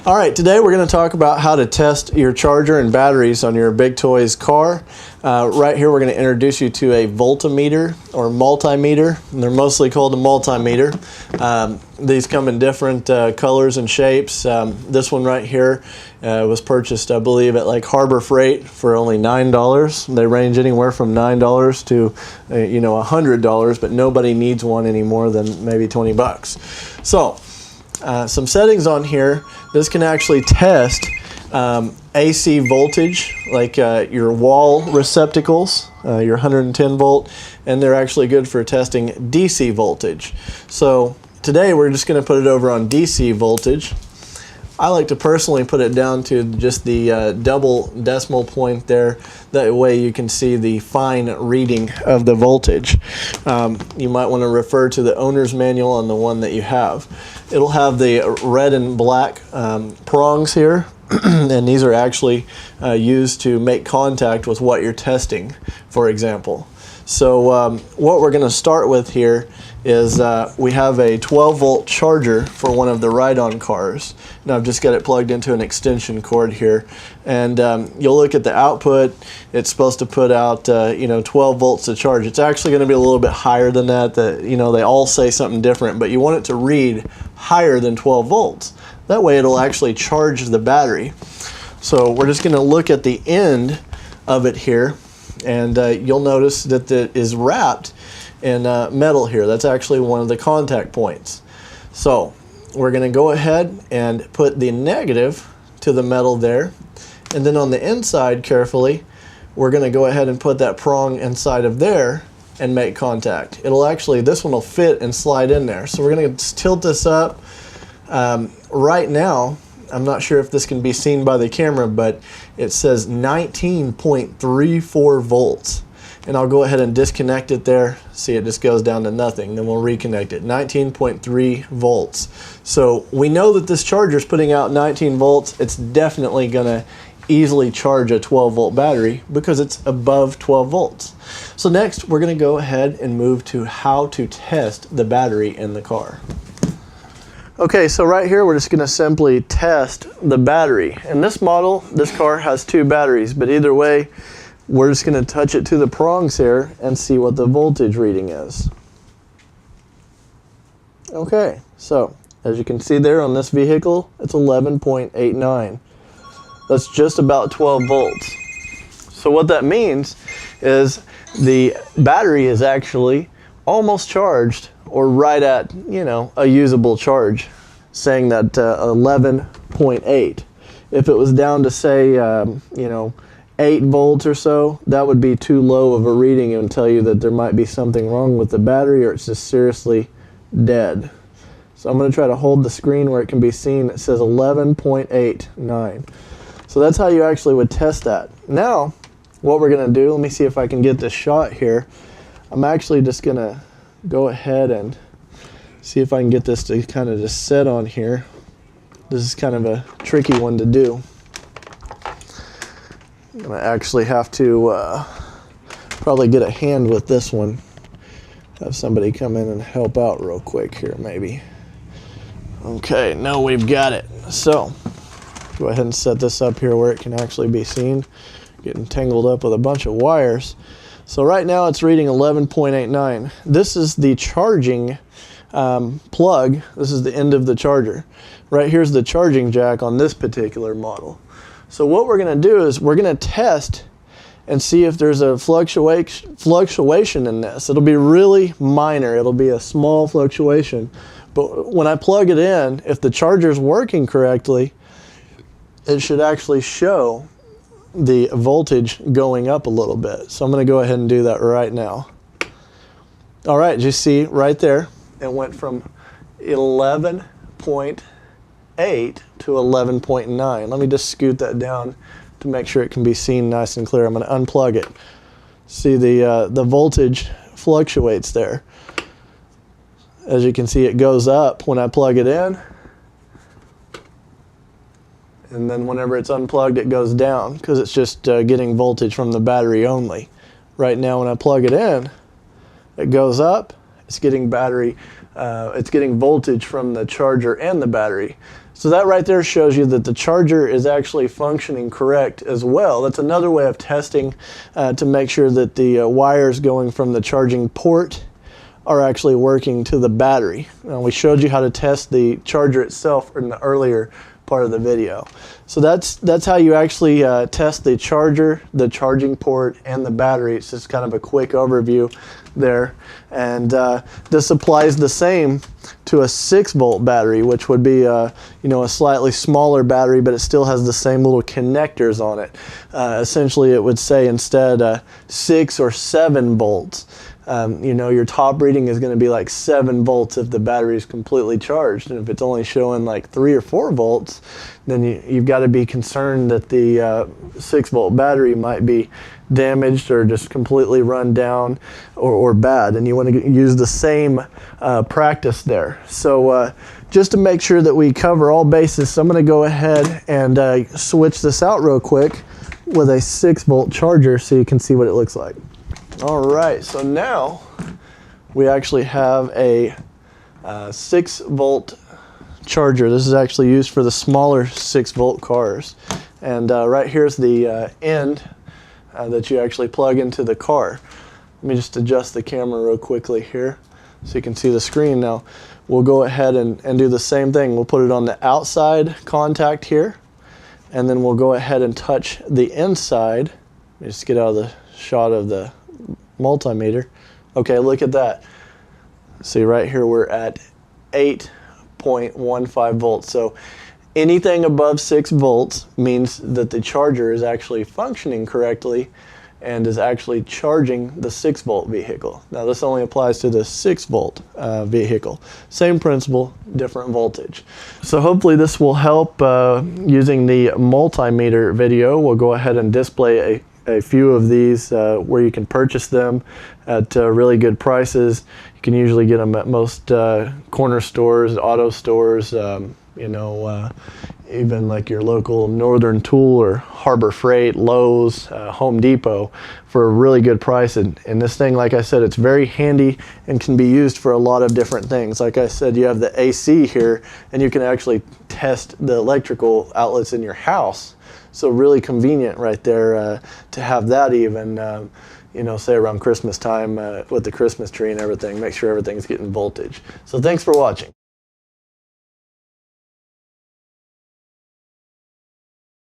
All right, today we're going to talk about how to test your charger and batteries on your Big Toys car. Right here we're going to introduce you to a voltmeter or multimeter, and they're mostly called a multimeter. These come in different colors and shapes. This one right here was purchased, I believe, at like Harbor Freight for only $9. They range anywhere from $9 to $100, but nobody needs one any more than maybe 20 bucks. So some settings on here. This can actually test AC voltage, like your wall receptacles, your 110 volt, and they're actually good for testing DC voltage. So today we're just going to put it over on DC voltage. I like to personally put it down to just the double decimal point there. That way you can see the fine reading of the voltage. You might want to refer to the owner's manual on the one that you have. It'll have the red and black prongs here, and these are actually used to make contact with what you're testing, for example. So what we're going to start with here is we have a 12 volt charger for one of the ride-on cars. Now I've just got it plugged into an extension cord here, and you'll look at the output. It's supposed to put out 12 volts to charge. It's actually going to be a little bit higher than that. They all say something different, but you want it to read higher than 12 volts. That way it'll actually charge the battery. So we're just going to look at the end of it here, and you'll notice that it is wrapped in metal here. That's actually one of the contact points. So we're going to go ahead and put the negative to the metal there, and then on the inside carefully we're going to go ahead and put that prong inside of there and make contact. This one will fit and slide in there. So we're going to tilt this up. Right now, I'm not sure if this can be seen by the camera, but it says 19.34 volts. And I'll go ahead and disconnect it there. See, it just goes down to nothing. Then we'll reconnect it. 19.3 volts. So we know that this charger is putting out 19 volts. It's definitely going to easily charge a 12 volt battery because it's above 12 volts. So next, we're going to go ahead and move to how to test the battery in the car. Okay, so right here we're just going to simply test the battery. In this model, this car has two batteries, but either way, we're just going to touch it to the prongs here and see what the voltage reading is. Okay, so as you can see there on this vehicle, it's 11.89. That's just about 12 volts. So what that means is the battery is actually almost charged, or right at, a usable charge, saying that 11.8. If it was down to say, 8 volts or so, that would be too low of a reading and tell you that there might be something wrong with the battery or it's just seriously dead. So I'm going to try to hold the screen where it can be seen. It says 11.89. So that's how you actually would test that. Now, what we're going to do, let me see if I can get this shot here. I'm actually just going to go ahead and see if I can get this to kind of just set on here. This is kind of a tricky one to do. I'm going to actually have to probably get a hand with this one. Have somebody come in and help out real quick here maybe. Okay, now we've got it. So, go ahead and set this up here where it can actually be seen. Getting tangled up with a bunch of wires. So right now it's reading 11.89. This is the charging plug. This is the end of the charger. Right here's the charging jack on this particular model. So what we're going to do is we're going to test and see if there's a fluctuation in this. It'll be really minor. It'll be a small fluctuation. But when I plug it in, if the charger's working correctly, it should actually show the voltage going up a little bit. So I'm going to go ahead and do that right now. All right, you see right there, it went from 11.8 to 11.9. Let me just scoot that down to make sure it can be seen nice and clear. I'm going to unplug it. See the voltage fluctuates there. As you can see, it goes up when I plug it in, and then whenever it's unplugged it goes down because it's just getting voltage from the battery only. Right now when I plug it in, it goes up. It's getting battery it's getting voltage from the charger and the battery. So that right there shows you that the charger is actually functioning correct as well. That's another way of testing to make sure that the wires going from the charging port are actually working to the battery. Now, we showed you how to test the charger itself in the earlier part of the video. So that's how you actually test the charger, the charging port, and the battery. It's just kind of a quick overview there. And this applies the same to a 6-volt battery, which would be a slightly smaller battery, but it still has the same little connectors on it. Essentially, it would say instead 6 or 7 volts. Your top reading is going to be like 7 volts if the battery is completely charged. And if it's only showing like 3 or 4 volts, then you've got to be concerned that the 6-volt battery might be damaged or just completely run down or bad. And you want to use the same practice there. So just to make sure that we cover all bases, so I'm going to go ahead and switch this out real quick with a 6-volt charger so you can see what it looks like. All right, so now we actually have a 6-volt charger. This is actually used for the smaller 6-volt cars. And right here's the end that you actually plug into the car. Let me just adjust the camera real quickly here so you can see the screen. Now we'll go ahead and do the same thing. We'll put it on the outside contact here, and then we'll go ahead and touch the inside. Let me just get out of the shot of the multimeter. Okay, look at that. See right here we're at 8.15 volts. So anything above 6 volts means that the charger is actually functioning correctly and is actually charging the 6-volt vehicle. Now this only applies to the 6-volt vehicle. Same principle, different voltage. So hopefully this will help using the multimeter video. We'll go ahead and display a few of these where you can purchase them at really good prices. You can usually get them at most corner stores, auto stores, even like your local Northern Tool or Harbor Freight, Lowe's, Home Depot for a really good price. And this thing, like I said, it's very handy and can be used for a lot of different things. Like I said, you have the AC here, and you can actually test the electrical outlets in your house. So really convenient right there to have that even, say around Christmas time with the Christmas tree and everything, make sure everything's getting voltage. So thanks for watching.